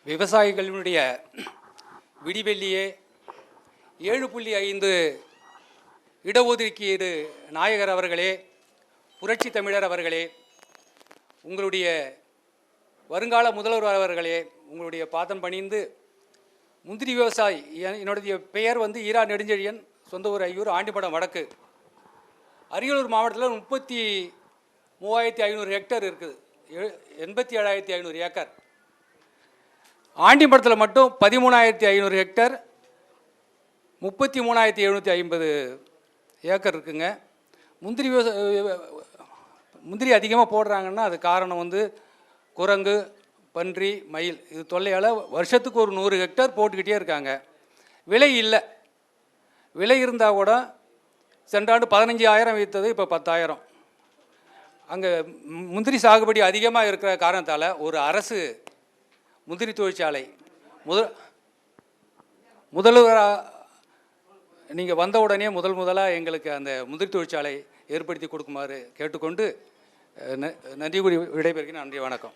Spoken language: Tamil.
விவசாயிகளுடைய விடிவெள்ளியே 7.5 இடஒதுக்கீடு நாயகர் அவர்களே, புரட்சி தமிழர் அவர்களே, உங்களுடைய வருங்கால முதல்வர் அவர்களே, உங்களுடைய பாதம் பணிந்து முந்திரி விவசாயி, என்னுடைய பெயர் ஈரா நெடுஞ்செழியன், சொந்த ஊர் ஐயூர், ஆண்டிப்படம் வடக்கு. அரியலூர் மாவட்டத்தில் 33,500 ஹெக்டர் இருக்குது, 87,500 ஏக்கர். ஆண்டிப்படத்தில் மட்டும் 13,500 ஹெக்டர், 33,750 ஏக்கர் இருக்குங்க. முந்திரி அதிகமாக போடுறாங்கன்னா அது காரணம் குரங்கு, பன்றி, மயில் இது தொல்லையால் வருஷத்துக்கு ஒரு 100 ஹெக்டர் போட்டுக்கிட்டே இருக்காங்க. விலை இல்லை. விலை இருந்தால் கூட சென்றாண்டு 15,000 விற்றது, இப்போ 10,000. அங்கே முந்திரி சாகுபடி அதிகமாக இருக்கிற காரணத்தால் ஒரு அரசு முந்திரி தொழிற்சாலை முதல்வராக நீங்கள் வந்த உடனே முதலாக எங்களுக்கு அந்த முந்திரி தொழிற்சாலை ஏற்படுத்தி கொடுக்குமாறு கேட்டுக்கொண்டு நன்றி கூறி விடைபெறுகிறேன். நன்றி, வணக்கம்.